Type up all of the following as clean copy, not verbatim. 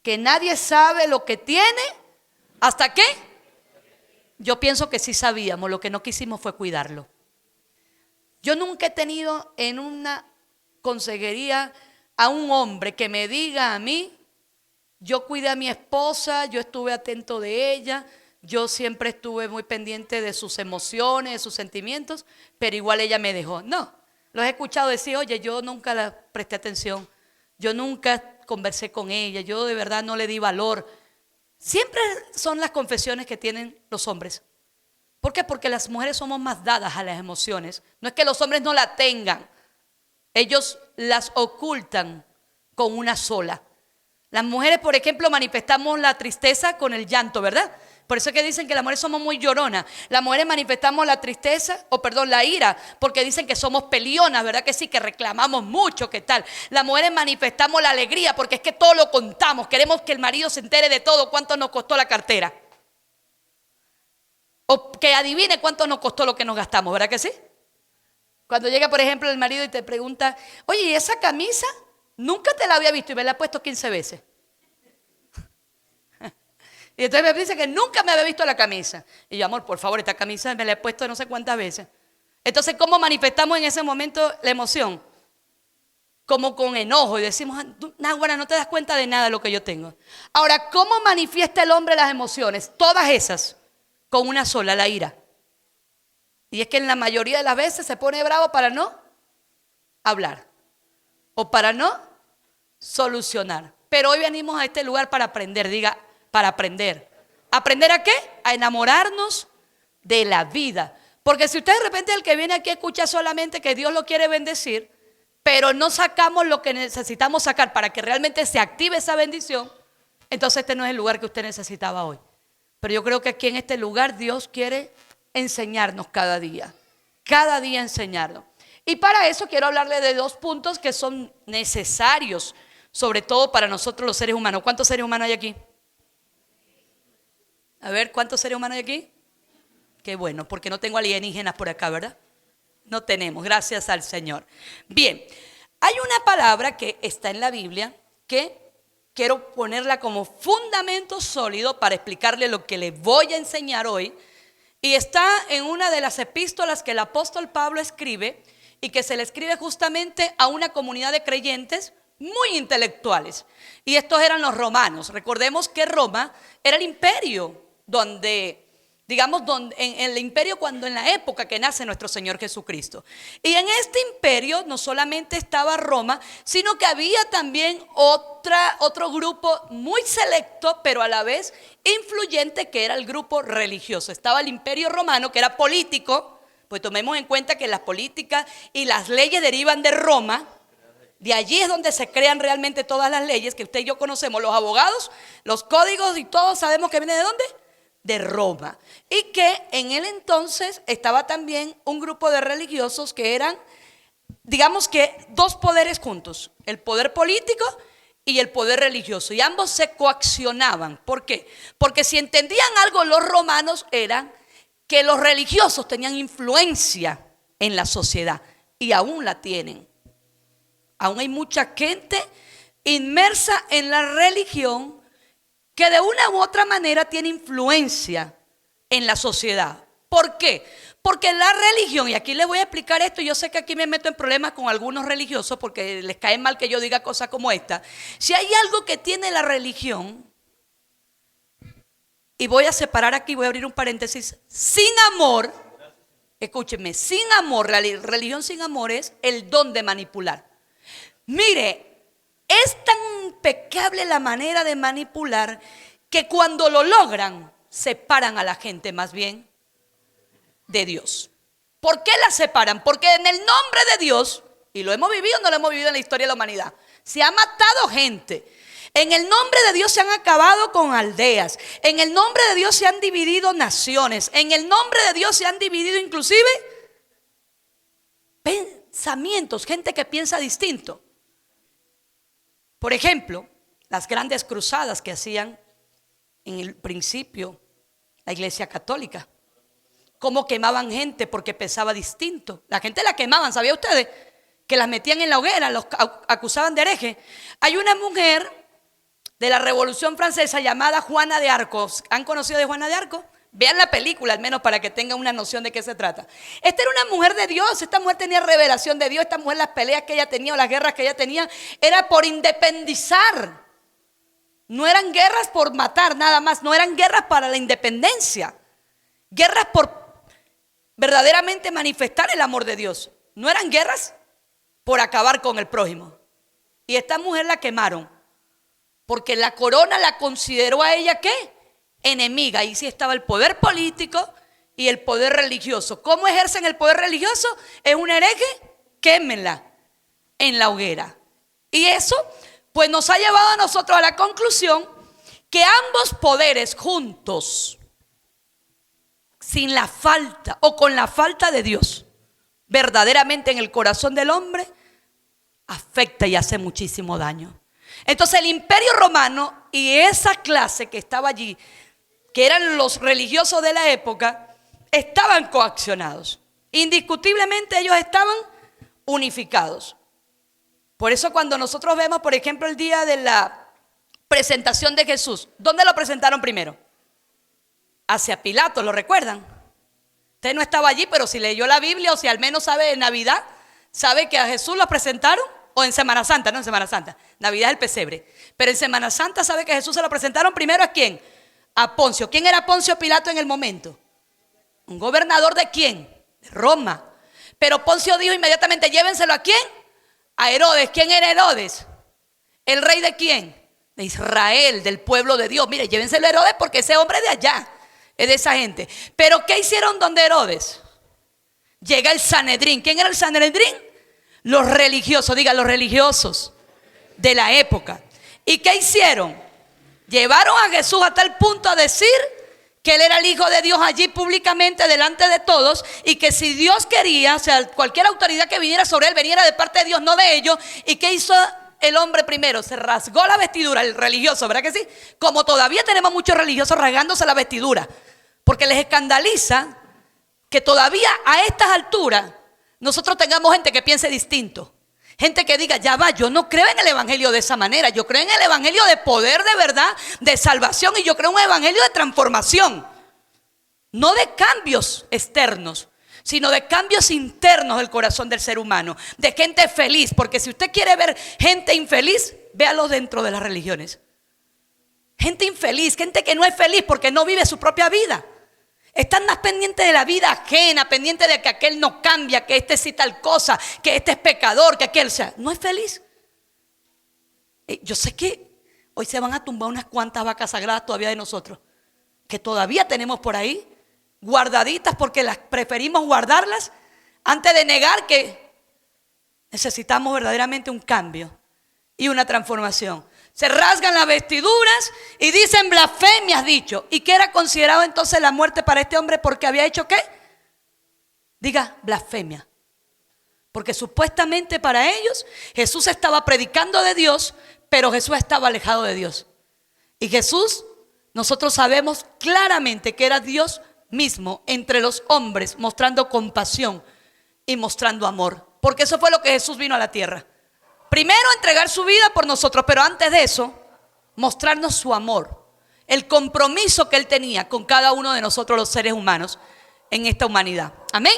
que nadie sabe lo que tiene hasta que. Yo pienso que sí sabíamos, lo que no quisimos fue cuidarlo. Yo nunca he tenido en una consejería a un hombre que me diga a mí: yo cuidé a mi esposa, yo estuve atento de ella, yo siempre estuve muy pendiente de sus emociones, de sus sentimientos, pero igual ella me dejó. No, los he escuchado decir: oye, yo nunca la presté atención, yo nunca conversé con ella, yo de verdad no le di valor. Siempre son las confesiones que tienen los hombres. ¿Por qué? Porque las mujeres somos más dadas a las emociones. No es que los hombres no la tengan, ellos las ocultan con una sola. Las mujeres, por ejemplo, manifestamos la tristeza con el llanto, ¿verdad? Por eso es que dicen que las mujeres somos muy lloronas. Las mujeres manifestamos la tristeza, la ira, porque dicen que somos pelionas, ¿verdad que sí? Que reclamamos mucho, ¿qué tal? Las mujeres manifestamos la alegría, porque es que todo lo contamos. Queremos que el marido se entere de todo, cuánto nos costó la cartera. O que adivine cuánto nos costó lo que nos gastamos, ¿verdad que sí? Cuando llega, por ejemplo, el marido y te pregunta: oye, ¿y esa camisa? Nunca te la había visto y me la he puesto 15 veces. Y entonces me dice que nunca me había visto la camisa. Y yo: amor, por favor, esta camisa me la he puesto no sé cuántas veces. Entonces, ¿cómo manifestamos en ese momento la emoción? Como con enojo, y decimos: náguara, no te das cuenta de nada de lo que yo tengo. Ahora, ¿cómo manifiesta el hombre las emociones? Todas esas, con una sola: la ira. Y es que en la mayoría de las veces se pone bravo para no hablar o para no solucionar. Pero hoy venimos a este lugar para aprender. Diga: para aprender. ¿Aprender a qué? A enamorarnos de la vida. Porque si usted de repente, el que viene aquí, escucha solamente que Dios lo quiere bendecir, pero no sacamos lo que necesitamos sacar para que realmente se active esa bendición, entonces este no es el lugar que usted necesitaba hoy. Pero yo creo que aquí en este lugar Dios quiere enseñarnos cada día enseñarnos. Y para eso quiero hablarle de dos puntos que son necesarios, sobre todo para nosotros los seres humanos. ¿Cuántos seres humanos hay aquí? A ver, ¿cuántos seres humanos hay aquí? Qué bueno, porque no tengo alienígenas por acá, ¿verdad? No tenemos, gracias al Señor. Bien, hay una palabra que está en la Biblia que quiero ponerla como fundamento sólido para explicarle lo que le voy a enseñar hoy. Y está en una de las epístolas que el apóstol Pablo escribe, y que se le escribe justamente a una comunidad de creyentes muy intelectuales. Y estos eran los romanos. Recordemos que Roma era el imperio donde, digamos, en el imperio cuando en la época que nace nuestro Señor Jesucristo. Y en este imperio no solamente estaba Roma, sino que había también otro grupo muy selecto, pero a la vez influyente, que era el grupo religioso. Estaba el imperio romano, que era político, pues tomemos en cuenta que las políticas y las leyes derivan de Roma. De allí es donde se crean realmente todas las leyes que usted y yo conocemos, los abogados, los códigos y todos sabemos que viene ¿de dónde? De Roma. Y que en el entonces estaba también un grupo de religiosos que eran, digamos que dos poderes juntos: el poder político y el poder religioso, y ambos se coaccionaban. ¿Por qué? Porque si entendían algo los romanos, eran que los religiosos tenían influencia en la sociedad, y aún la tienen. Aún hay mucha gente inmersa en la religión que de una u otra manera tiene influencia en la sociedad. ¿Por qué? Porque la religión, y aquí les voy a explicar esto, yo sé que aquí me meto en problemas con algunos religiosos porque les cae mal que yo diga cosas como esta. Si hay algo que tiene la religión, y voy a separar aquí, voy a abrir un paréntesis: sin amor, escúchenme, sin amor, religión sin amor es el don de manipular. Mire, es tan impecable la manera de manipular que cuando lo logran, separan a la gente más bien de Dios. ¿Por qué la separan? Porque en el nombre de Dios, y lo hemos vivido, no lo hemos vivido en la historia de la humanidad, se ha matado gente. En el nombre de Dios se han acabado con aldeas. En el nombre de Dios se han dividido naciones. En el nombre de Dios se han dividido inclusive pensamientos, gente que piensa distinto. Por ejemplo, las grandes cruzadas que hacían en el principio la Iglesia Católica. Cómo quemaban gente porque pensaba distinto. La gente la quemaban, ¿sabía ustedes? Que las metían en la hoguera, los acusaban de hereje. Hay una mujer de la Revolución Francesa llamada Juana de Arco. ¿Han conocido de Juana de Arco? Vean la película al menos para que tengan una noción de qué se trata. Esta era una mujer de Dios, esta mujer tenía revelación de Dios, esta mujer las peleas que ella tenía o las guerras que ella tenía era por independizar. No eran guerras por matar nada más, no eran guerras para la independencia, guerras por verdaderamente manifestar el amor de Dios. No eran guerras por acabar con el prójimo. Y esta mujer la quemaron porque la corona la consideró a ella ¿qué? Enemiga. Ahí sí estaba el poder político y el poder religioso. ¿Cómo ejercen el poder religioso? Es un hereje, quémenla en la hoguera. Y eso pues nos ha llevado a nosotros a la conclusión que ambos poderes juntos, sin la falta o con la falta de Dios, verdaderamente en el corazón del hombre, afecta y hace muchísimo daño. Entonces el Imperio Romano y esa clase que estaba allí, que eran los religiosos de la época, estaban coaccionados. Indiscutiblemente ellos estaban unificados. Por eso cuando nosotros vemos, por ejemplo, el día de la presentación de Jesús, ¿dónde lo presentaron primero? Hacia Pilato, ¿lo recuerdan? Usted no estaba allí, pero si leyó la Biblia o si al menos sabe de Navidad, sabe que a Jesús lo presentaron, o en Semana Santa, no en Semana Santa, Navidad es el pesebre, pero en Semana Santa sabe que a Jesús se lo presentaron primero ¿a quién? A Poncio. ¿Quién era Poncio Pilato en el momento? ¿Un gobernador de quién? De Roma. Pero Poncio dijo inmediatamente, llévenselo ¿a quién? A Herodes. ¿Quién era Herodes? ¿El rey de quién? De Israel, del pueblo de Dios. Mire, llévenselo a Herodes porque ese hombre es de allá, es de esa gente. Pero ¿qué hicieron donde Herodes? Llega el Sanedrín. ¿Quién era el Sanedrín? Los religiosos, diga los religiosos de la época. ¿Y qué hicieron? Llevaron a Jesús a tal punto a decir que él era el Hijo de Dios allí públicamente delante de todos, y que si Dios quería, o sea, cualquier autoridad que viniera sobre él, viniera de parte de Dios, no de ellos. ¿Y qué hizo el hombre primero? Se rasgó la vestidura, el religioso, ¿verdad que sí? Como todavía tenemos muchos religiosos rasgándose la vestidura, porque les escandaliza que todavía a estas alturas nosotros tengamos gente que piense distinto. Gente que diga, ya va, yo no creo en el evangelio de esa manera. Yo creo en el evangelio de poder, de verdad, de salvación. Y yo creo en un evangelio de transformación. No de cambios externos, sino de cambios internos del corazón del ser humano. De gente feliz. Porque si usted quiere ver gente infeliz, véalo dentro de las religiones. Gente infeliz, gente que no es feliz porque no vive su propia vida. Están más pendientes de la vida ajena, pendientes de que aquel no cambia, que este sí tal cosa, que este es pecador, que aquel, o sea, no es feliz. Yo sé que hoy se van a tumbar unas cuantas vacas sagradas todavía de nosotros, que todavía tenemos por ahí, guardaditas porque las preferimos guardarlas antes de negar que necesitamos verdaderamente un cambio y una transformación. Se rasgan las vestiduras y dicen blasfemias dicho. ¿Y qué era considerado entonces la muerte para este hombre? Porque había hecho ¿qué? Diga blasfemia. Porque supuestamente para ellos Jesús estaba predicando de Dios, pero Jesús estaba alejado de Dios. Y Jesús, nosotros sabemos claramente que era Dios mismo entre los hombres, mostrando compasión y mostrando amor. Porque eso fue lo que Jesús vino a la tierra. Primero entregar su vida por nosotros, pero antes de eso, mostrarnos su amor, el compromiso que Él tenía con cada uno de nosotros los seres humanos en esta humanidad. Amén.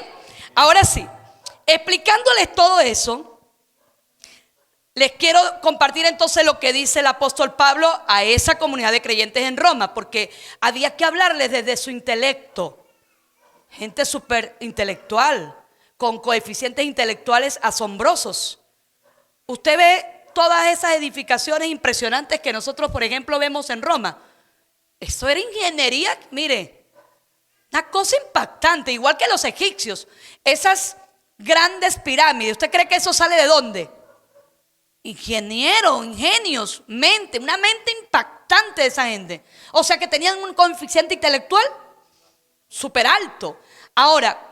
Ahora sí, explicándoles todo eso, les quiero compartir entonces lo que dice el apóstol Pablo a esa comunidad de creyentes en Roma, porque había que hablarles desde su intelecto. Gente súper intelectual, con coeficientes intelectuales asombrosos. Usted ve todas esas edificaciones impresionantes que nosotros, por ejemplo, vemos en Roma. Eso era ingeniería, mire, una cosa impactante, igual que los egipcios. Esas grandes pirámides, ¿usted cree que eso sale de dónde? Ingenieros, ingenios, mente, una mente impactante de esa gente. O sea que tenían un coeficiente intelectual súper alto. Ahora,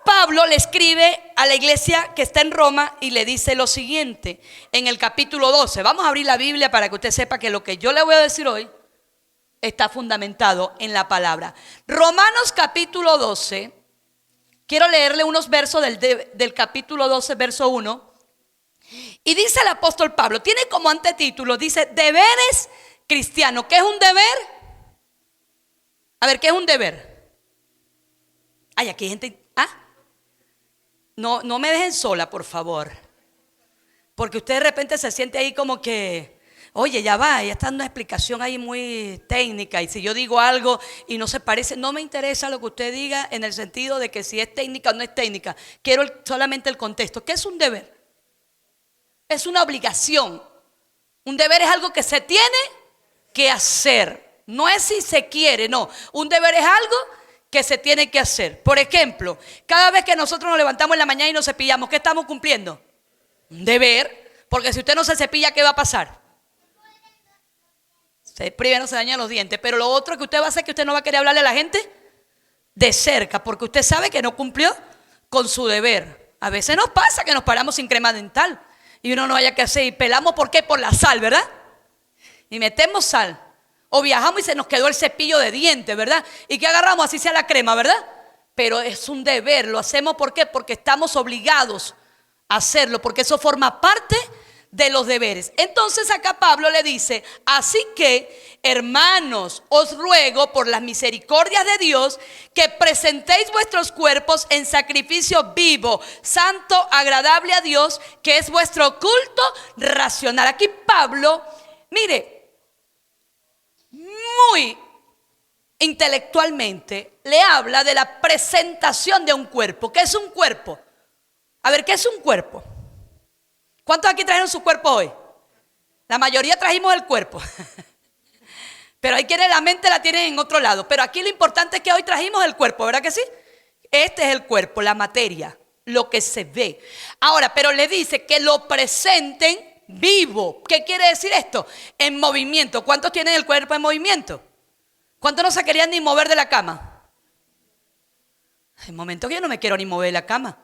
Pablo le escribe a la iglesia que está en Roma y le dice lo siguiente en el capítulo 12. Vamos a abrir la Biblia para que usted sepa que lo que yo le voy a decir hoy está fundamentado en la palabra. Romanos capítulo 12. Quiero leerle unos versos del capítulo 12, verso 1. Y dice el apóstol Pablo, tiene como antetítulo, dice deberes cristianos. ¿Qué es un deber? A ver, ¿qué es un deber? Ay, aquí hay gente. No me dejen sola, por favor. Porque usted de repente se siente ahí como que, oye, ya está dando una explicación ahí muy técnica. Y si yo digo algo y no se parece, no me interesa lo que usted diga en el sentido de que si es técnica o no es técnica. Quiero solamente el contexto. ¿Qué es un deber? Es una obligación. Un deber es algo que se tiene que hacer. No es si se quiere, no. Un deber es algo que se tiene que hacer. Por ejemplo, cada vez que nosotros nos levantamos en la mañana y nos cepillamos, ¿qué estamos cumpliendo? Un deber. Porque si usted no se cepilla, ¿qué va a pasar? Primero se dañan los dientes. Pero lo otro que usted va a hacer es que usted no va a querer hablarle a la gente de cerca, porque usted sabe que no cumplió con su deber. A veces nos pasa que nos paramos sin crema dental y uno no haya que hacer, y pelamos, ¿por qué? Por la sal, ¿verdad? Y metemos sal. O viajamos y se nos quedó el cepillo de dientes, ¿verdad? ¿Y qué agarramos? Así sea la crema, ¿verdad? Pero es un deber, lo hacemos, ¿por qué? Porque estamos obligados a hacerlo, porque eso forma parte de los deberes. Entonces acá Pablo le dice, así que, hermanos, os ruego por las misericordias de Dios que presentéis vuestros cuerpos en sacrificio vivo, santo, agradable a Dios, que es vuestro culto racional. Aquí Pablo, mire, muy intelectualmente le habla de la presentación de un cuerpo. ¿Qué es un cuerpo? A ver, ¿qué es un cuerpo? ¿Cuántos aquí trajeron su cuerpo hoy? La mayoría trajimos el cuerpo. Pero hay quienes la mente la tienen en otro lado. Pero aquí lo importante es que hoy trajimos el cuerpo, ¿verdad que sí? Este es el cuerpo, la materia, lo que se ve. Ahora, pero le dice que lo presenten vivo. ¿Qué quiere decir esto? En movimiento. ¿Cuántos tienen el cuerpo en movimiento? ¿Cuántos no se querían ni mover de la cama? Hay momentos que yo no me quiero ni mover de la cama.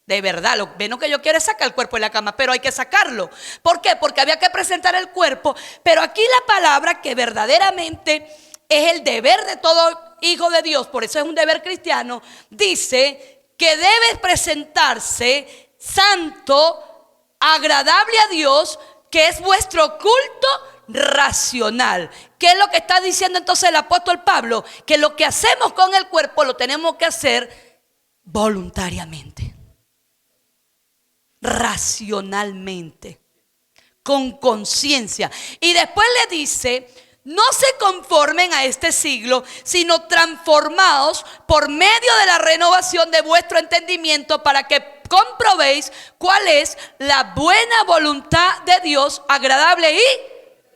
De verdad, lo menos que yo quiero es sacar el cuerpo de la cama, pero hay que sacarlo. ¿Por qué? Porque había que presentar el cuerpo. Pero aquí la palabra que verdaderamente es el deber de todo hijo de Dios, por eso es un deber cristiano, dice que debe presentarse santo, agradable a Dios, que es vuestro culto racional. ¿Qué es lo que está diciendo entonces el apóstol Pablo? Que lo que hacemos con el cuerpo lo tenemos que hacer voluntariamente, racionalmente, con conciencia. Y después le dice, no se conformen a este siglo, sino transformaos por medio de la renovación de vuestro entendimiento, para que comprobéis cuál es la buena voluntad de Dios, agradable y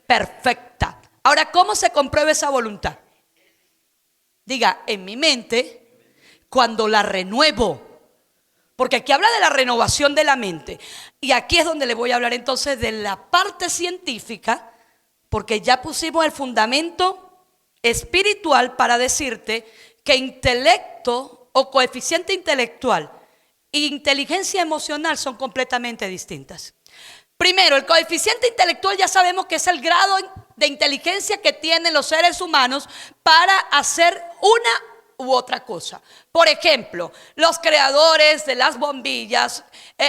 perfecta. Ahora, ¿cómo se comprueba esa voluntad? Diga, en mi mente, cuando la renuevo. Porque aquí habla de la renovación de la mente. Y aquí es donde le voy a hablar entonces de la parte científica, porque ya pusimos el fundamento espiritual para decirte que intelecto o coeficiente intelectual e inteligencia emocional son completamente distintas. Primero, el coeficiente intelectual ya sabemos que es el grado de inteligencia que tienen los seres humanos para hacer una u otra cosa. Por ejemplo, los creadores de las bombillas,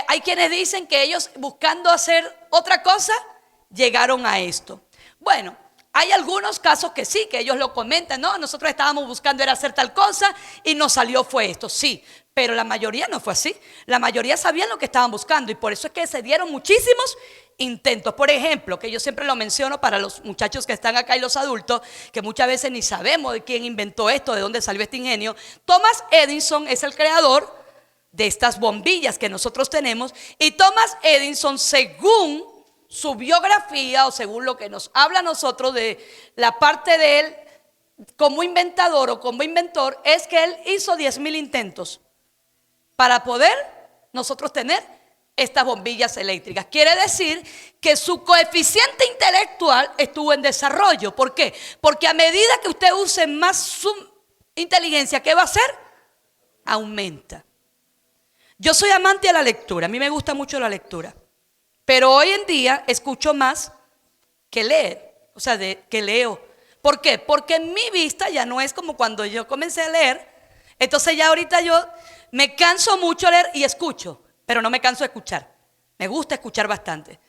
hay quienes dicen que ellos, buscando hacer otra cosa, llegaron a esto. Bueno, hay algunos casos que sí, que ellos lo comentan, no, nosotros estábamos buscando era hacer tal cosa y nos salió fue esto, sí, pero la mayoría no fue así. La mayoría sabían lo que estaban buscando y por eso es que se dieron muchísimos intentos. Por ejemplo, que yo siempre lo menciono para los muchachos que están acá y los adultos, que muchas veces ni sabemos de quién inventó esto, de dónde salió este ingenio. Thomas Edison es el creador de estas bombillas que nosotros tenemos, y Thomas Edison, según su biografía o según lo que nos habla a nosotros de la parte de él como inventador o como inventor, es que él hizo 10,000 intentos para poder nosotros tener estas bombillas eléctricas. Quiere decir que su coeficiente intelectual estuvo en desarrollo. ¿Por qué? Porque a medida que usted use más su inteligencia, ¿qué va a hacer? Aumenta. Yo soy amante a la lectura, a mí me gusta mucho la lectura, pero hoy en día escucho más que leer, o sea, que leo. ¿Por qué? Porque mi vista ya no es como cuando yo comencé a leer. Entonces ya ahorita yo me canso mucho de leer y escucho, pero no me canso de escuchar. Me gusta escuchar bastante.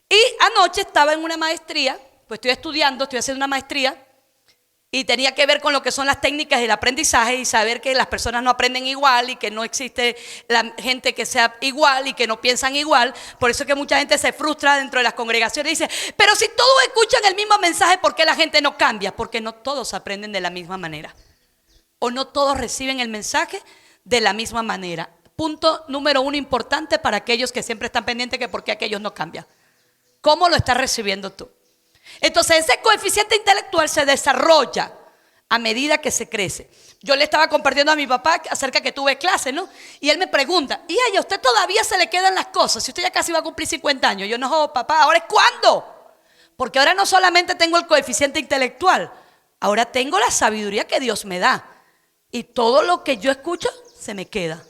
Y anoche estaba en una maestría, pues estoy estudiando, estoy haciendo una maestría y tenía que ver con lo que son las técnicas del aprendizaje y saber que las personas no aprenden igual y que no existe la gente que sea igual y que no piensan igual. Por eso es que mucha gente se frustra dentro de las congregaciones y dice, pero si todos escuchan el mismo mensaje, ¿por qué la gente no cambia? Porque no todos aprenden de la misma manera o no todos reciben el mensaje de la misma manera. Punto número 1 importante para aquellos que siempre están pendientes que por qué aquellos no cambian. ¿Cómo lo estás recibiendo tú? Entonces ese coeficiente intelectual se desarrolla a medida que se crece. Yo le estaba compartiendo a mi papá acerca que tuve clase, ¿no? Y él me pregunta, ¿y a usted todavía se le quedan las cosas? Si usted ya casi va a cumplir 50 años. Yo no, papá, ¿ahora es cuándo? Porque ahora no solamente tengo el coeficiente intelectual, ahora tengo la sabiduría que Dios me da. Y todo lo que yo escucho se me queda.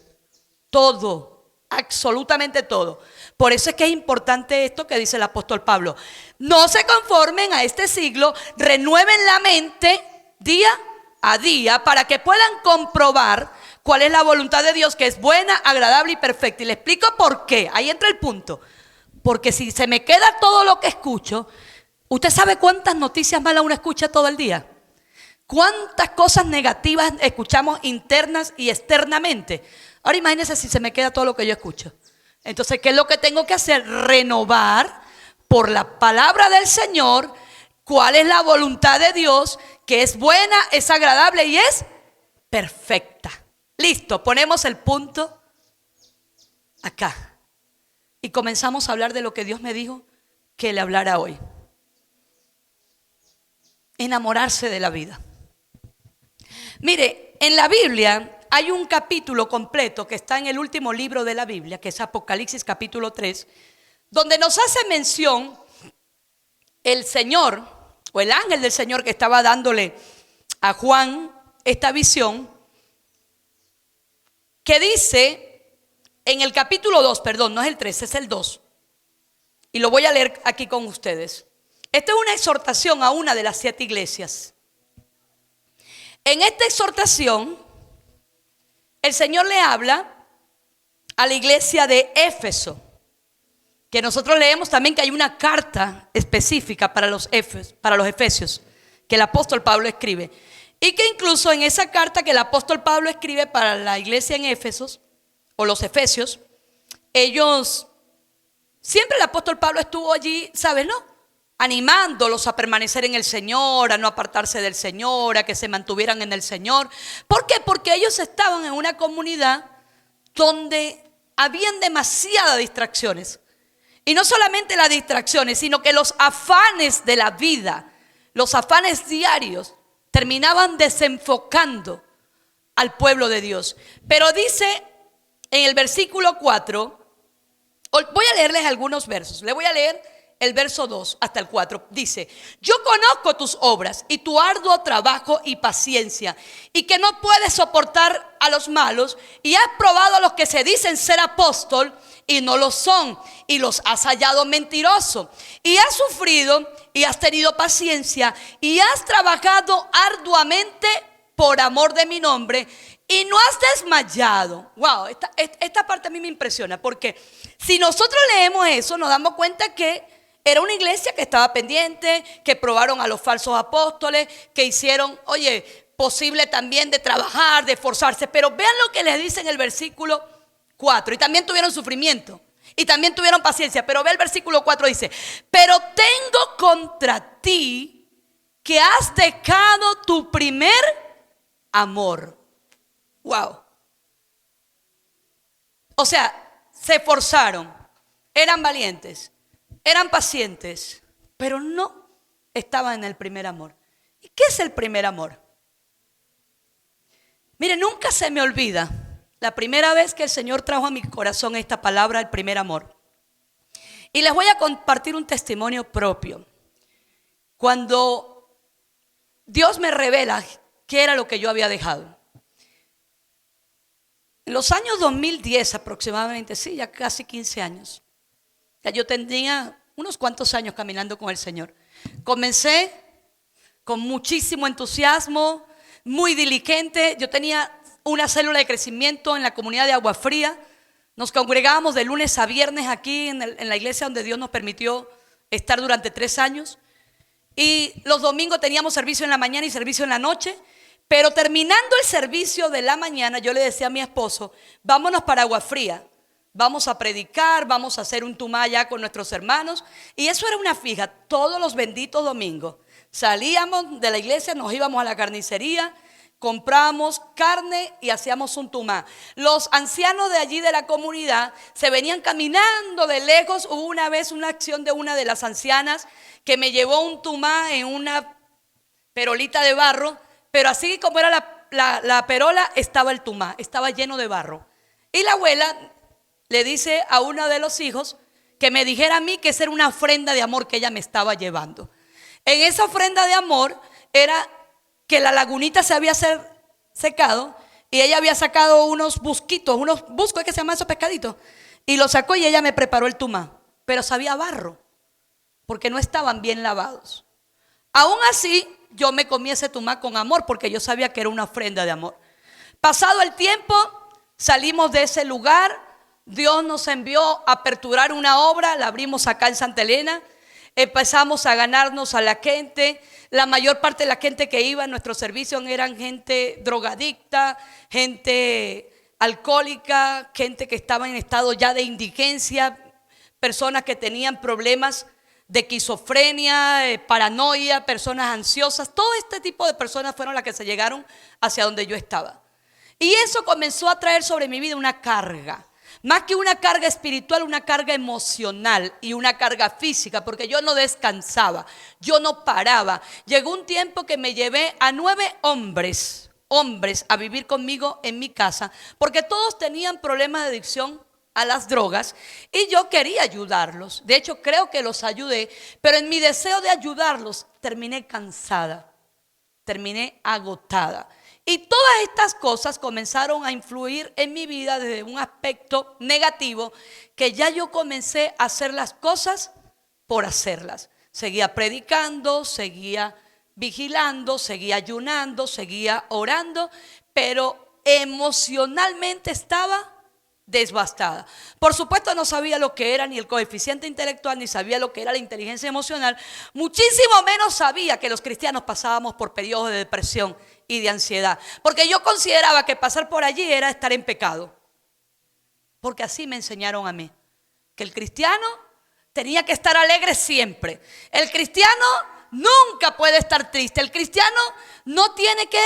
Todo, absolutamente todo. Por eso es que es importante esto que dice el apóstol Pablo. No se conformen a este siglo, renueven la mente día a día para que puedan comprobar cuál es la voluntad de Dios, que es buena, agradable y perfecta. Y le explico por qué. Ahí entra el punto. Porque si se me queda todo lo que escucho, ¿usted sabe cuántas noticias malas uno escucha todo el día? ¿Cuántas cosas negativas escuchamos internas y externamente? Ahora imagínense si se me queda todo lo que yo escucho. Entonces, ¿qué es lo que tengo que hacer? Renovar por la palabra del Señor cuál es la voluntad de Dios, que es buena, es agradable y es perfecta. Listo, ponemos el punto acá. Y comenzamos a hablar de lo que Dios me dijo que le hablara hoy. Enamorarse de la vida. Mire, en la Biblia hay un capítulo completo que está en el último libro de la Biblia, que es Apocalipsis capítulo 3, donde nos hace mención el Señor o el ángel del Señor que estaba dándole a Juan esta visión, que dice en el capítulo 2, perdón, no es el 3, es el 2, y lo voy a leer aquí con ustedes. Esta es una exhortación a una de las 7 iglesias. En esta exhortación, el Señor le habla a la iglesia de Éfeso, que nosotros leemos también que hay una carta específica para los efesios, que el apóstol Pablo escribe. Y que incluso en esa carta que el apóstol Pablo escribe para la iglesia en Éfesos, o los efesios, ellos, siempre el apóstol Pablo estuvo allí, ¿sabes, no? Animándolos a permanecer en el Señor, a no apartarse del Señor, a que se mantuvieran en el Señor. ¿Por qué? Porque ellos estaban en una comunidad donde habían demasiadas distracciones. Y no solamente las distracciones, sino que los afanes de la vida, los afanes diarios, terminaban desenfocando al pueblo de Dios. Pero dice en el versículo 4, voy a leerles algunos versos, le voy a leer el verso 2 hasta el 4, dice: yo conozco tus obras y tu arduo trabajo y paciencia, y que no puedes soportar a los malos, y has probado a los que se dicen ser apóstol y no lo son, y los has hallado mentirosos, y has sufrido y has tenido paciencia, y has trabajado arduamente por amor de mi nombre, y no has desmayado. Wow, esta parte a mí me impresiona, porque si nosotros leemos eso, nos damos cuenta que era una iglesia que estaba pendiente, que probaron a los falsos apóstoles, que hicieron, posible también de trabajar, de esforzarse. Pero vean lo que les dice en el versículo 4. Y también tuvieron sufrimiento, y también tuvieron paciencia. Pero ve el versículo 4, dice: pero tengo contra ti que has dejado tu primer amor. Wow. O sea, se esforzaron, eran valientes, eran pacientes, pero no estaban en el primer amor. ¿Y qué es el primer amor? Mire, nunca se me olvida la primera vez que el Señor trajo a mi corazón esta palabra, el primer amor. Y les voy a compartir un testimonio propio. Cuando Dios me revela qué era lo que yo había dejado. En los años 2010 aproximadamente, sí, ya casi 15 años. Ya yo tenía unos cuantos años caminando con el Señor. Comencé con muchísimo entusiasmo, muy diligente. Yo tenía una célula de crecimiento en la comunidad de Agua Fría. Nos congregábamos de lunes a viernes aquí en la iglesia donde Dios nos permitió estar durante 3 años. Y los domingos teníamos servicio en la mañana y servicio en la noche. Pero terminando el servicio de la mañana, yo le decía a mi esposo, vámonos para Agua Fría. Vamos a predicar, vamos a hacer un tumá allá con nuestros hermanos. Y eso era una fija, todos los benditos domingos. Salíamos de la iglesia, nos íbamos a la carnicería, comprábamos carne y hacíamos un tumá. Los ancianos de allí de la comunidad se venían caminando de lejos. Hubo una vez una acción de una de las ancianas que me llevó un tumá en una perolita de barro, pero así como era la perola, estaba el tumá, estaba lleno de barro. Y la abuela le dice a uno de los hijos que me dijera a mí que esa era una ofrenda de amor que ella me estaba llevando. En esa ofrenda de amor era que la lagunita se había secado y ella había sacado unos busquitos, unos buscos, ¿es que se llaman esos pescaditos? Y lo sacó y ella me preparó el tumá, pero sabía barro, porque no estaban bien lavados. Aún así, yo me comí ese tumá con amor, porque yo sabía que era una ofrenda de amor. Pasado el tiempo, salimos de ese lugar. Dios nos envió a aperturar una obra, la abrimos acá en Santa Elena. Empezamos a ganarnos a la gente. La mayor parte de la gente que iba a nuestro servicio eran gente drogadicta, gente alcohólica, gente que estaba en estado ya de indigencia, personas que tenían problemas de esquizofrenia, paranoia, personas ansiosas. Todo este tipo de personas fueron las que se llegaron hacia donde yo estaba. Y eso comenzó a traer sobre mi vida una carga. Más que una carga espiritual, una carga emocional y una carga física, porque yo no descansaba, yo no paraba. Llegó un tiempo que me llevé a 9 hombres a vivir conmigo en mi casa, porque todos tenían problemas de adicción a las drogas y yo quería ayudarlos. De hecho, creo que los ayudé, pero en mi deseo de ayudarlos terminé cansada, terminé agotada. Y todas estas cosas comenzaron a influir en mi vida desde un aspecto negativo, que ya yo comencé a hacer las cosas por hacerlas. Seguía predicando, seguía vigilando, seguía ayunando, seguía orando, pero emocionalmente estaba desbastada. Por supuesto no sabía lo que era ni el coeficiente intelectual, ni sabía lo que era la inteligencia emocional. Muchísimo menos sabía que los cristianos pasábamos por periodos de depresión y de ansiedad, porque yo consideraba que pasar por allí era estar en pecado, porque así me enseñaron a mí, que el cristiano tenía que estar alegre siempre. El cristiano nunca puede estar triste. El cristiano no tiene que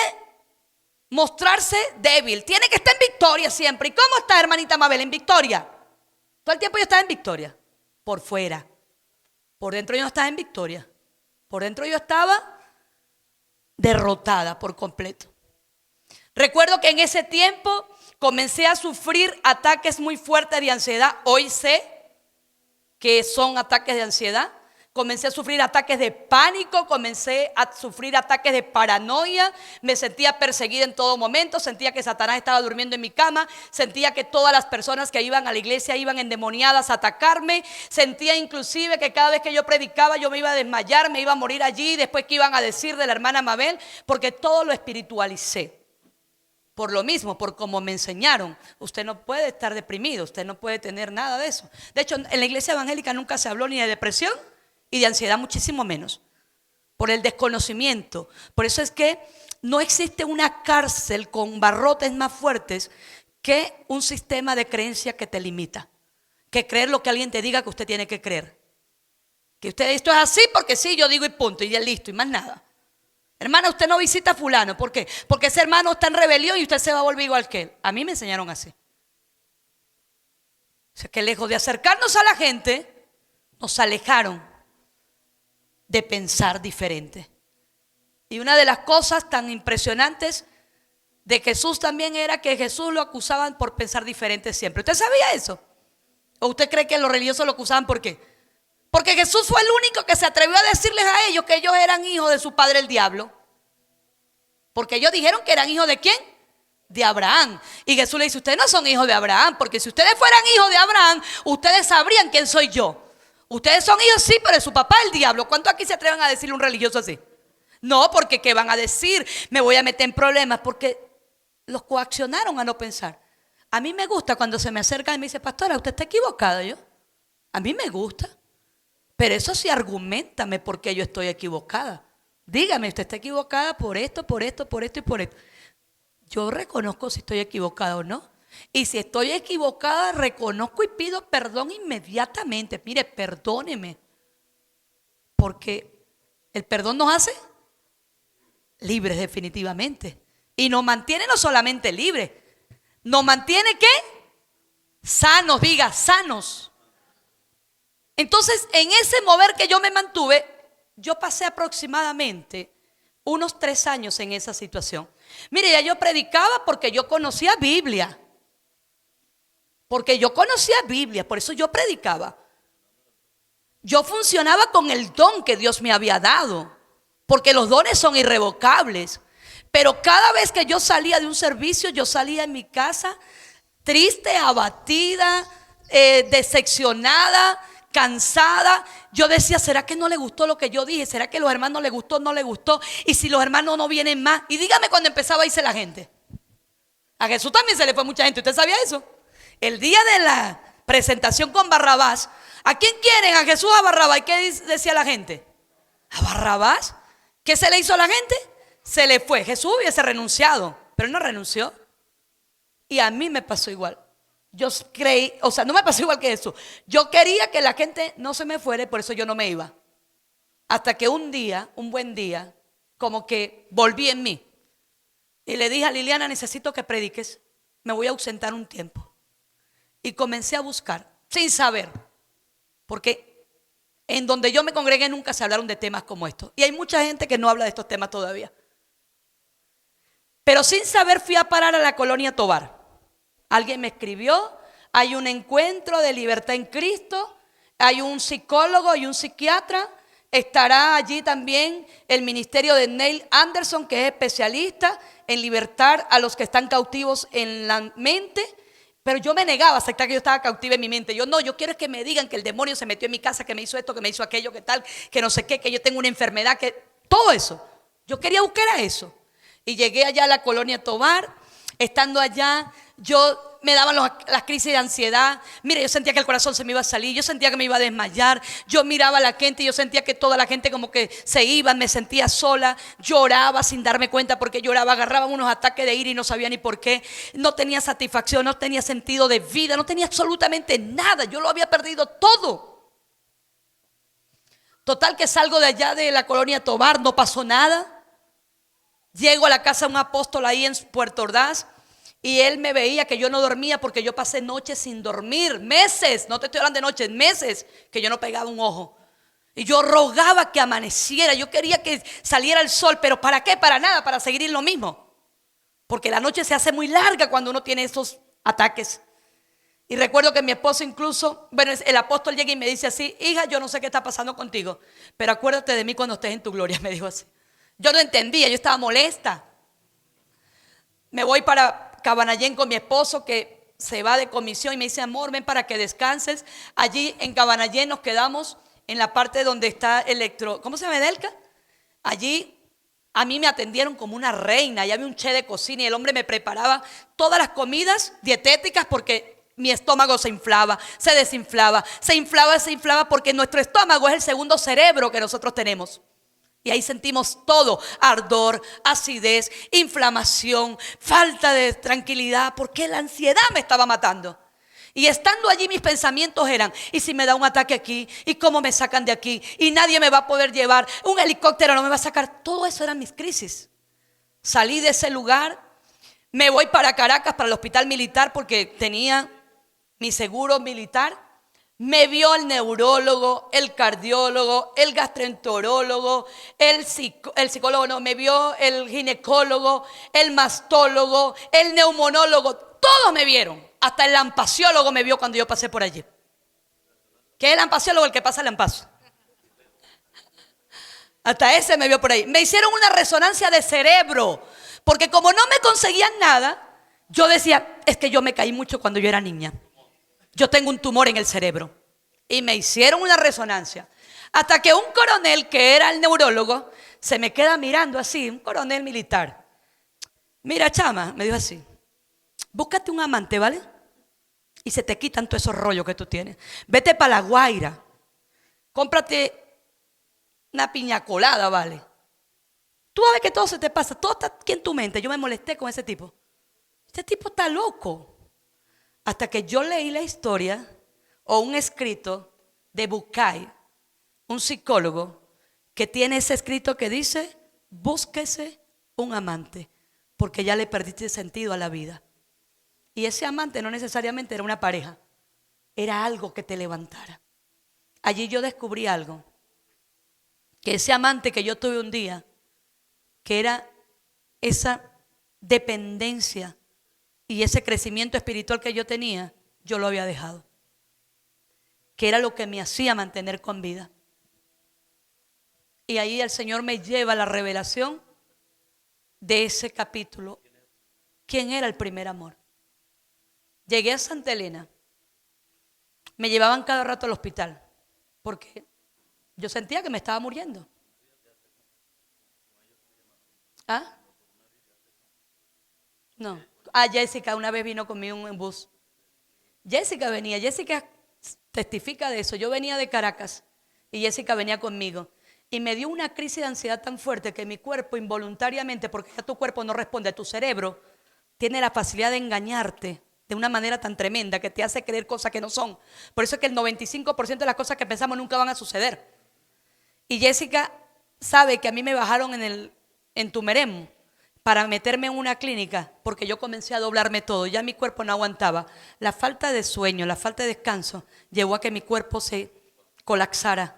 mostrarse débil, tiene que estar en victoria siempre. ¿Y cómo está, hermanita Mabel? En victoria. Todo el tiempo yo estaba en victoria. Por fuera. Por dentro yo no estaba en victoria. Por dentro yo estaba derrotada por completo. Recuerdo que en ese tiempo comencé a sufrir ataques muy fuertes de ansiedad. Hoy sé que son ataques de ansiedad. Comencé a sufrir ataques de pánico, comencé a sufrir ataques de paranoia, me sentía perseguida en todo momento, sentía que Satanás estaba durmiendo en mi cama, sentía que todas las personas que iban a la iglesia iban endemoniadas a atacarme, sentía inclusive que cada vez que yo predicaba yo me iba a desmayar, me iba a morir allí, después que iban a decir de la hermana Mabel, porque todo lo espiritualicé. Por lo mismo, por como me enseñaron, usted no puede estar deprimido, usted no puede tener nada de eso. De hecho, en la iglesia evangélica nunca se habló ni de depresión y de ansiedad, muchísimo menos, por el desconocimiento. Por eso es que no existe una cárcel con barrotes más fuertes que un sistema de creencia que te limita, que creer lo que alguien te diga que usted tiene que creer. Que usted, esto es así porque sí, yo digo y punto, y ya listo, y más nada. Hermana, usted no visita a fulano. ¿Por qué? Porque ese hermano está en rebelión y usted se va a volver igual que él. A mí me enseñaron así. O sea, que lejos de acercarnos a la gente, nos alejaron de pensar diferente. Y una de las cosas tan impresionantes de Jesús también era que Jesús lo acusaban por pensar diferente siempre. ¿Usted sabía eso? ¿O usted cree que los religiosos lo acusaban por qué? Porque Jesús fue el único que se atrevió a decirles a ellos que ellos eran hijos de su padre el diablo. Porque ellos dijeron que eran hijos ¿de quién? De Abraham. Y Jesús le dice, ustedes no son hijos de Abraham, porque si ustedes fueran hijos de Abraham, ustedes sabrían quién soy yo. Ustedes son hijos, sí, pero de su papá el diablo. ¿Cuánto aquí se atreven a decirle a un religioso así? No, porque ¿qué van a decir? Me voy a meter en problemas, porque los coaccionaron a no pensar. A mí me gusta cuando se me acercan y me dice, pastora, usted está equivocada. A mí me gusta. Pero eso sí, argumentame por qué yo estoy equivocada. Dígame, usted está equivocada por esto, por esto, por esto y por esto. Yo reconozco si estoy equivocada o no. Y si estoy equivocada, reconozco y pido perdón inmediatamente. Mire, perdóneme. Porque el perdón nos hace libres definitivamente. Y nos mantiene no solamente libres, nos mantiene ¿qué? Sanos, diga, sanos. Entonces, en ese mover que yo me mantuve, yo pasé aproximadamente unos 3 años en esa situación. Mire, ya yo predicaba porque yo conocía Biblia. Porque yo conocía Biblia, por eso yo predicaba. Yo funcionaba con el don que Dios me había dado, porque los dones son irrevocables. Pero cada vez que yo salía de un servicio, yo salía en mi casa triste, abatida, decepcionada, cansada. Yo decía, ¿será que no le gustó lo que yo dije? ¿Será que a los hermanos les gustó? No les gustó. Y si los hermanos no vienen más. Y dígame cuando empezaba a irse la gente. A Jesús también se le fue mucha gente. ¿Usted sabía eso? El día de la presentación con Barrabás, ¿a quién quieren? ¿A Jesús o a Barrabás? ¿Y qué decía la gente? ¿A Barrabás? ¿Qué se le hizo a la gente? Se le fue. Jesús hubiese renunciado, pero él no renunció. Y a mí me pasó igual. Yo creí, o sea, no me pasó igual que Jesús. Yo quería que la gente no se me fuera y por eso yo no me iba. Hasta que un día, un buen día, como que volví en mí. Y le dije a Liliana, necesito que prediques. Me voy a ausentar un tiempo. Y comencé a buscar, sin saber. Porque en donde yo me congregué nunca se hablaron de temas como estos. Y hay mucha gente que no habla de estos temas todavía. Pero sin saber fui a parar a la colonia Tovar. Alguien me escribió, hay un encuentro de libertad en Cristo, hay un psicólogo y un psiquiatra. Estará allí también el ministerio de Neil Anderson, que es especialista en libertar a los que están cautivos en la mente. Pero yo me negaba a aceptar que yo estaba cautiva en mi mente. Yo quiero es que me digan que el demonio se metió en mi casa, que me hizo esto, que me hizo aquello, que tal, que no sé qué, que yo tengo una enfermedad, que todo eso. Yo quería buscar a eso. Y llegué allá a la colonia Tovar. Estando allá, yo me daban las crisis de ansiedad. Mire, yo sentía que el corazón se me iba a salir. Yo sentía que me iba a desmayar. Yo miraba a la gente y yo sentía que toda la gente como que se iban. Me sentía sola. Lloraba sin darme cuenta porque lloraba. Agarraba unos ataques de ira y no sabía ni por qué. No tenía satisfacción, no tenía sentido de vida. No tenía absolutamente nada. Yo lo había perdido todo. Total que salgo de allá de la colonia Tovar. No pasó nada. Llego a la casa de un apóstol ahí en Puerto Ordaz y él me veía que yo no dormía porque yo pasé noches sin dormir, meses, no te estoy hablando de noches, meses que yo no pegaba un ojo. Y yo rogaba que amaneciera, yo quería que saliera el sol, pero ¿para qué? Para nada, para seguir en lo mismo. Porque la noche se hace muy larga cuando uno tiene esos ataques. Y recuerdo que mi esposo incluso, bueno, el apóstol llega y me dice así, hija, yo no sé qué está pasando contigo, pero acuérdate de mí cuando estés en tu gloria, me dijo así. Yo no entendía, yo estaba molesta. Me voy para Cabanallén con mi esposo que se va de comisión y me dice, amor, ven para que descanses. Allí en Cabanallén nos quedamos en la parte donde está ¿cómo se llama, Edelka? Allí a mí me atendieron como una reina. Allá había un chef de cocina y el hombre me preparaba todas las comidas dietéticas porque mi estómago se inflaba, se desinflaba, se inflaba porque nuestro estómago es el segundo cerebro que nosotros tenemos. Y ahí sentimos todo, ardor, acidez, inflamación, falta de tranquilidad, porque la ansiedad me estaba matando. Y estando allí mis pensamientos eran, ¿y si me da un ataque aquí? ¿Y cómo me sacan de aquí? Y nadie me va a poder llevar, un helicóptero no me va a sacar. Todo eso eran mis crisis. Salí de ese lugar, me voy para Caracas, para el hospital militar, porque tenía mi seguro militar. Me vio el neurólogo, el cardiólogo, el gastroenterólogo, el psicólogo, no, me vio el ginecólogo, el mastólogo, el neumonólogo, todos me vieron. Hasta el lampaciólogo me vio cuando yo pasé por allí. ¿Qué es el lampaciólogo? El que pasa el lampazo. Hasta ese me vio por ahí. Me hicieron una resonancia de cerebro, porque como no me conseguían nada, yo decía, es que yo me caí mucho cuando yo era niña. Yo tengo un tumor en el cerebro. Y me hicieron una resonancia. Hasta que un coronel que era el neurólogo se me queda mirando así, un coronel militar. Mira, chama, me dijo así, búscate un amante, ¿vale? Y se te quitan todos esos rollos que tú tienes. Vete para La Guaira. cómprate una piña colada, ¿vale? Tú vas a ver que todo se te pasa, todo está aquí en tu mente. Yo me molesté con ese tipo. Este tipo está loco. Hasta que yo leí la historia o un escrito de Bucay, un psicólogo, que tiene ese escrito que dice: búsquese un amante, porque ya le perdiste sentido a la vida. Y ese amante no necesariamente era una pareja, era algo que te levantara. Allí yo descubrí algo, que ese amante que yo tuve un día, que era esa dependencia y ese crecimiento espiritual que yo tenía, yo lo había dejado, que era lo que me hacía mantener con vida. Y ahí el Señor me lleva a la revelación de ese capítulo. ¿Quién era el primer amor? Llegué a Santa Elena. Me llevaban cada rato al hospital porque yo sentía que me estaba muriendo. ¿Ah? No. Jessica una vez vino conmigo en bus. Jessica venía. Jessica testifica de eso. Yo venía de Caracas y Jessica venía conmigo. Y me dio una crisis de ansiedad tan fuerte que mi cuerpo involuntariamente, porque ya tu cuerpo no responde, tu cerebro tiene la facilidad de engañarte de una manera tan tremenda que te hace creer cosas que no son. Por eso es que el 95% de las cosas que pensamos nunca van a suceder. Y Jessica sabe que a mí me bajaron en Tumerem para meterme en una clínica porque yo comencé a doblarme todo. Ya mi cuerpo no aguantaba. La falta de sueño, la falta de descanso llevó a que mi cuerpo se colapsara.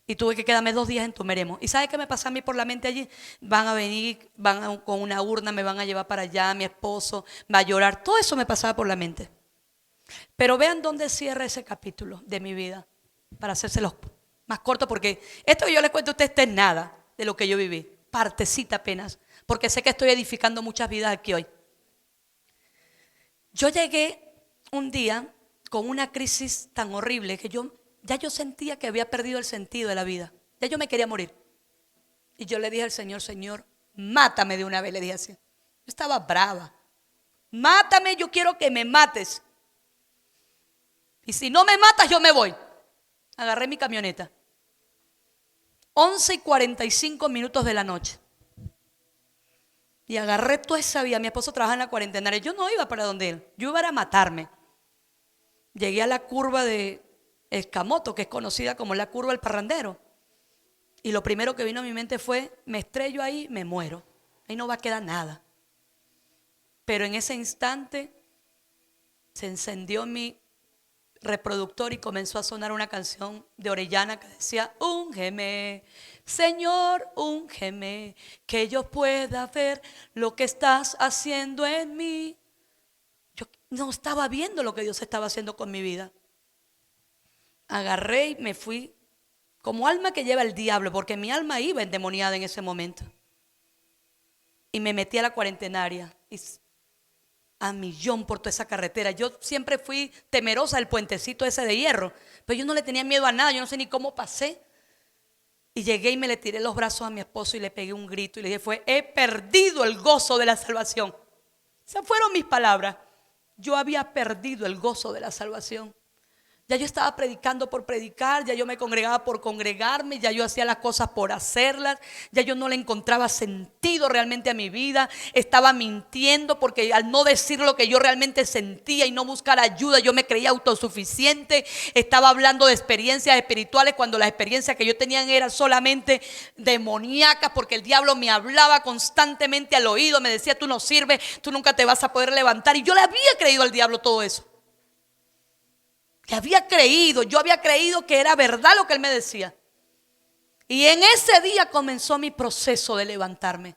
Y tuve que quedarme 2 días en Tumeremo. ¿Y sabe qué me pasa a mí por la mente allí? Van a venir, con una urna, me van a llevar para allá, mi esposo va a llorar. Todo eso me pasaba por la mente. Pero vean dónde cierra ese capítulo de mi vida, para hacérselos más corto, porque esto que yo les cuento a ustedes es nada de lo que yo viví. Partecita apenas, porque sé que estoy edificando muchas vidas aquí hoy. Yo llegué un día con una crisis tan horrible que yo sentía que había perdido el sentido de la vida. Ya yo me quería morir. Y yo le dije al Señor: Señor, mátame de una vez. Le dije así. Yo estaba brava. Mátame, yo quiero que me mates. Y si no me matas, yo me voy. Agarré mi camioneta. 11:45 de la noche. Y agarré toda esa vía. Mi esposo trabajaba en la cuarentenaria. Yo no iba para donde él. Yo iba a matarme. Llegué a la curva de Escamoto, que es conocida como la curva del parrandero. Y lo primero que vino a mi mente fue: me estrello ahí, me muero. Ahí no va a quedar nada. Pero en ese instante se encendió mi reproductor y comenzó a sonar una canción de Orellana que decía: úngeme, Señor, úngeme, que yo pueda ver lo que estás haciendo en mí. Yo no estaba viendo lo que Dios estaba haciendo con mi vida. Agarré y me fui como alma que lleva el diablo, porque mi alma iba endemoniada en ese momento. Y me metí a la cuarentenaria y a millón por toda esa carretera. Yo siempre fui temerosa del puentecito ese de hierro, pero yo no le tenía miedo a nada. Yo no sé ni cómo pasé. Y llegué y me le tiré los brazos a mi esposo y le pegué un grito y le dije: he perdido el gozo de la salvación. Esas fueron mis palabras. Yo había perdido el gozo de la salvación. Ya yo estaba predicando por predicar, ya yo me congregaba por congregarme, ya yo hacía las cosas por hacerlas, ya yo no le encontraba sentido realmente a mi vida. Estaba mintiendo porque al no decir lo que yo realmente sentía y no buscar ayuda, yo me creía autosuficiente. Estaba hablando de experiencias espirituales cuando las experiencias que yo tenía eran solamente demoníacas, porque el diablo me hablaba constantemente al oído, me decía: tú no sirves, tú nunca te vas a poder levantar. Y yo le había creído al diablo todo eso. Yo había creído que era verdad lo que él me decía. Y en ese día comenzó mi proceso de levantarme.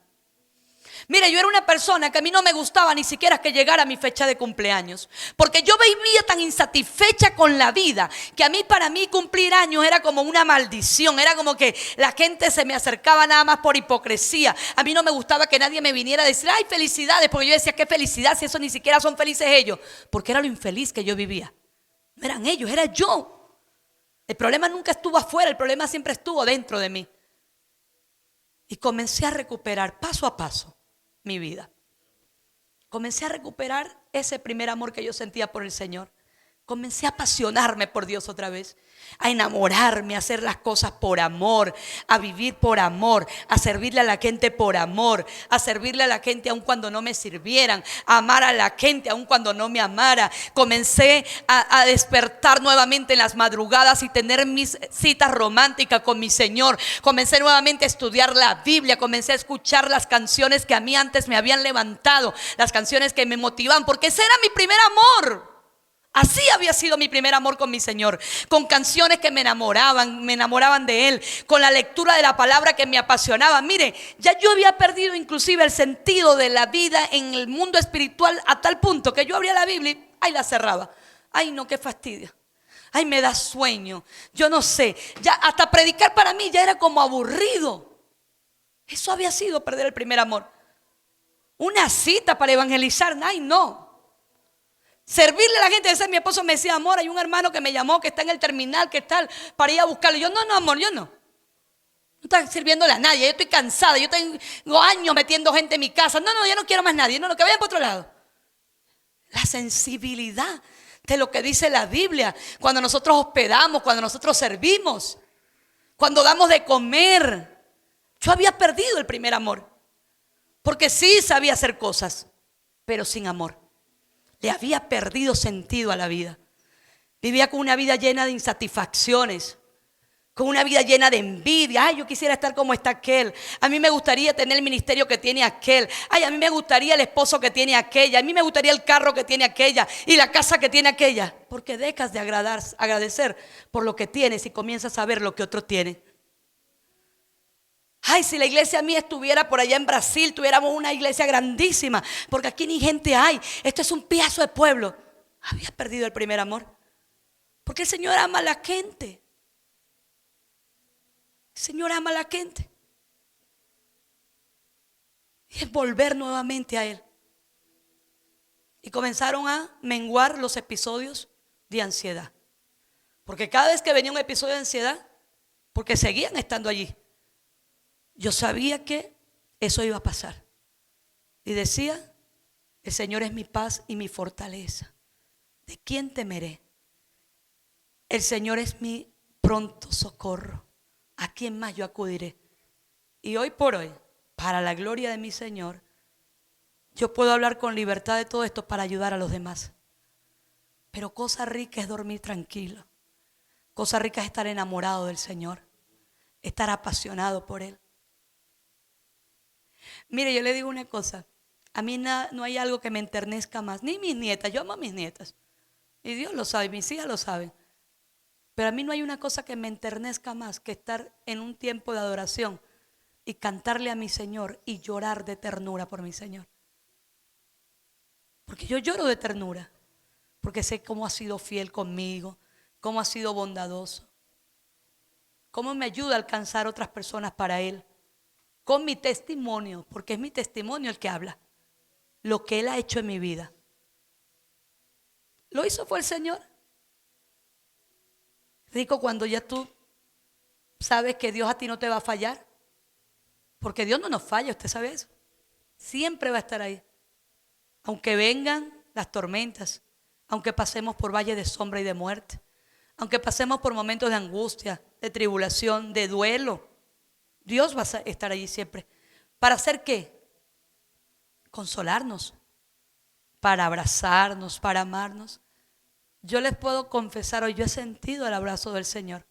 Mire, yo era una persona que a mí no me gustaba ni siquiera que llegara mi fecha de cumpleaños, porque yo vivía tan insatisfecha con la vida que para mí cumplir años era como una maldición. Era como que la gente se me acercaba nada más por hipocresía. A mí no me gustaba que nadie me viniera a decir: ay, felicidades, porque yo decía: qué felicidad si eso ni siquiera son felices ellos, porque era lo infeliz que yo vivía. No eran ellos, era yo. El problema nunca estuvo afuera, el problema siempre estuvo dentro de mí. Y comencé a recuperar paso a paso mi vida. Comencé a recuperar ese primer amor que yo sentía por el Señor. Comencé a apasionarme por Dios otra vez, a enamorarme, a hacer las cosas por amor, a vivir por amor, a servirle a la gente por amor, a servirle a la gente aun cuando no me sirvieran, a amar a la gente aun cuando no me amara. Comencé a despertar nuevamente en las madrugadas y tener mis citas románticas con mi Señor. Comencé nuevamente a estudiar la Biblia, comencé a escuchar las canciones que a mí antes me habían levantado, las canciones que me motivaban, porque ese era mi primer amor. Así había sido mi primer amor con mi Señor, con canciones que me enamoraban de Él, con la lectura de la palabra que me apasionaba. Mire, ya yo había perdido inclusive el sentido de la vida en el mundo espiritual a tal punto que yo abría la Biblia y ahí la cerraba. Ay, no, qué fastidio. Ay, me da sueño. Yo no sé, ya hasta predicar para mí ya era como aburrido. Eso había sido perder el primer amor. Una cita para evangelizar, ay, no. Servirle a la gente. Ese mi esposo me decía, amor, hay un hermano que me llamó, que está en el terminal, que tal, para ir a buscarlo. Yo, no, amor, yo no. No estoy sirviéndole a nadie, yo estoy cansada, yo tengo años metiendo gente en mi casa. No, ya no quiero más nadie, no, que vayan por otro lado. La sensibilidad de lo que dice la Biblia, cuando nosotros hospedamos, cuando nosotros servimos, cuando damos de comer. Yo había perdido el primer amor, porque sí sabía hacer cosas, pero sin amor. Le había perdido sentido a la vida. Vivía con una vida llena de insatisfacciones, con una vida llena de envidia. Ay, yo quisiera estar como está aquel. A mí me gustaría tener el ministerio que tiene aquel. Ay, a mí me gustaría el esposo que tiene aquella. A mí me gustaría el carro que tiene aquella y la casa que tiene aquella. Porque dejas de agradecer por lo que tienes y comienzas a ver lo que otro tiene. Ay, si la iglesia mía estuviera por allá en Brasil, tuviéramos una iglesia grandísima, porque aquí ni gente hay. Esto es un pedazo de pueblo. Había perdido el primer amor, porque el Señor ama a la gente. El Señor ama a la gente. Y es volver nuevamente a Él. Y comenzaron a menguar los episodios de ansiedad, porque cada vez que venía un episodio de ansiedad, porque seguían estando allí, yo sabía que eso iba a pasar. Y decía, el Señor es mi paz y mi fortaleza. ¿De quién temeré? El Señor es mi pronto socorro. ¿A quién más yo acudiré? Y hoy por hoy, para la gloria de mi Señor, yo puedo hablar con libertad de todo esto para ayudar a los demás. Pero cosa rica es dormir tranquilo. Cosa rica es estar enamorado del Señor, estar apasionado por Él. Mire, yo le digo una cosa, a mí no hay algo que me enternezca más, ni mis nietas, yo amo a mis nietas, y Dios lo sabe, mis hijas lo saben, pero a mí no hay una cosa que me enternezca más que estar en un tiempo de adoración y cantarle a mi Señor y llorar de ternura por mi Señor. Porque yo lloro de ternura, porque sé cómo ha sido fiel conmigo, cómo ha sido bondadoso, cómo me ayuda a alcanzar otras personas para Él. Con mi testimonio, porque es mi testimonio el que habla, lo que Él ha hecho en mi vida. Lo hizo fue el Señor. Rico cuando ya tú sabes que Dios a ti no te va a fallar, porque Dios no nos falla, usted sabe eso. Siempre va a estar ahí. Aunque vengan las tormentas, aunque pasemos por valles de sombra y de muerte, aunque pasemos por momentos de angustia, de tribulación, de duelo, Dios va a estar allí siempre. ¿Para hacer qué? Consolarnos, para abrazarnos, para amarnos. Yo les puedo confesar hoy, yo he sentido el abrazo del Señor.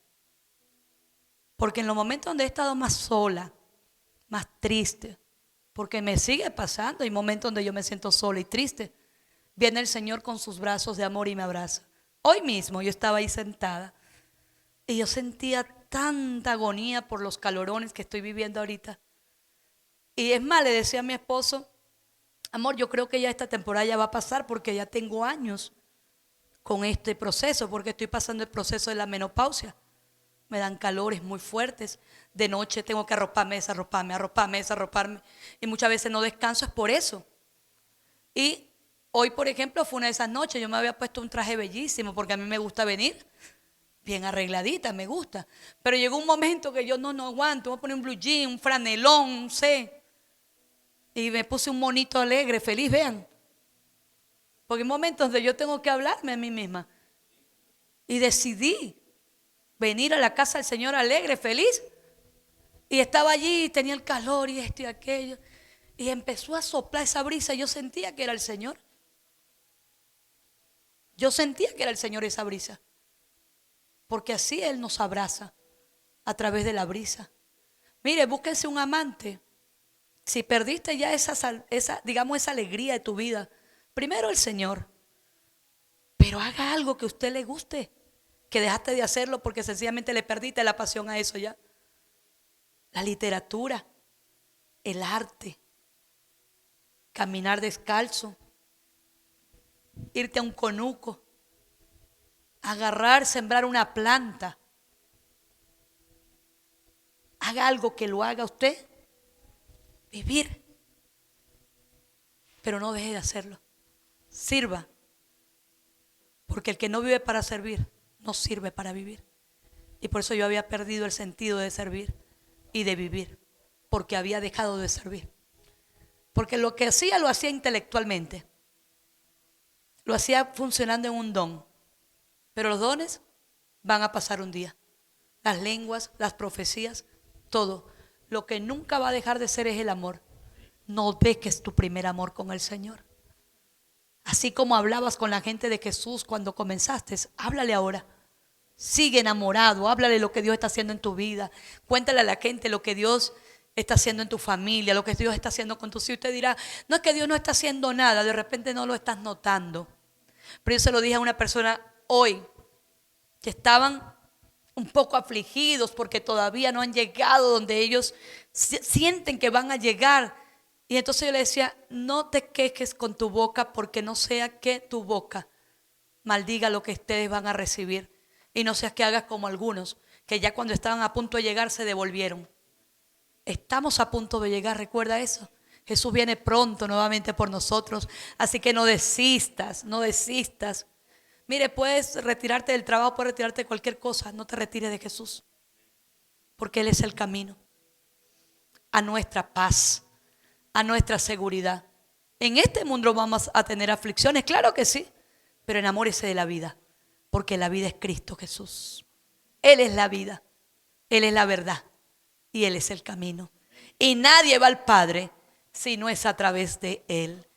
Porque en los momentos donde he estado más sola, más triste, porque me sigue pasando, hay momentos donde yo me siento sola y triste, viene el Señor con sus brazos de amor y me abraza. Hoy mismo yo estaba ahí sentada y yo sentía tanta agonía por los calorones que estoy viviendo ahorita. Y es más, le decía a mi esposo, amor, yo creo que ya esta temporada ya va a pasar porque ya tengo años con este proceso, porque estoy pasando el proceso de la menopausia. Me dan calores muy fuertes. De noche tengo que arroparme, desarroparme. Y muchas veces no descanso, es por eso. Y hoy, por ejemplo, fue una de esas noches. Yo me había puesto un traje bellísimo porque a mí me gusta venir bien arregladita, me gusta. Pero llegó un momento que yo no aguanto. Voy a poner un blue jean, un franelón, no sé. Y me puse un monito alegre, feliz, vean. Porque hay momentos donde yo tengo que hablarme a mí misma. Y decidí venir a la casa del Señor alegre, feliz. Y estaba allí y tenía el calor y esto y aquello. Y empezó a soplar esa brisa y yo sentía que era el Señor. Yo sentía que era el Señor esa brisa. Porque así Él nos abraza a través de la brisa. Mire, búsquense un amante. Si perdiste ya digamos, esa alegría de tu vida, primero el Señor. Pero haga algo que a usted le guste, que dejaste de hacerlo porque sencillamente le perdiste la pasión a eso ya. La literatura, el arte, caminar descalzo, irte a un conuco, agarrar, sembrar una planta. Haga algo que lo haga usted vivir, pero no deje de hacerlo. Sirva, porque el que no vive para servir, no sirve para vivir. Y por eso yo había perdido el sentido de servir y de vivir, porque había dejado de servir. Porque lo que hacía lo hacía intelectualmente, lo hacía funcionando en un don, pero los dones van a pasar un día. Las lenguas, las profecías, todo. Lo que nunca va a dejar de ser es el amor. No dejes tu primer amor con el Señor. Así como hablabas con la gente de Jesús cuando comenzaste, háblale ahora. Sigue enamorado, háblale lo que Dios está haciendo en tu vida. Cuéntale a la gente lo que Dios está haciendo en tu familia, lo que Dios está haciendo con tus hijos. Usted dirá, no es que Dios no está haciendo nada, de repente no lo estás notando. Pero yo se lo dije a una persona hoy, que estaban un poco afligidos porque todavía no han llegado donde ellos sienten que van a llegar. Y entonces yo le decía, no te quejes con tu boca, porque no sea que tu boca maldiga lo que ustedes van a recibir. Y no seas que hagas como algunos, que ya cuando estaban a punto de llegar se devolvieron. Estamos a punto de llegar, recuerda eso. Jesús viene pronto nuevamente por nosotros. Así que no desistas, no desistas. Mire, puedes retirarte del trabajo, puedes retirarte de cualquier cosa. No te retires de Jesús, porque Él es el camino a nuestra paz, a nuestra seguridad. En este mundo vamos a tener aflicciones, claro que sí, pero enamórese de la vida, porque la vida es Cristo Jesús. Él es la vida, Él es la verdad y Él es el camino. Y nadie va al Padre si no es a través de Él.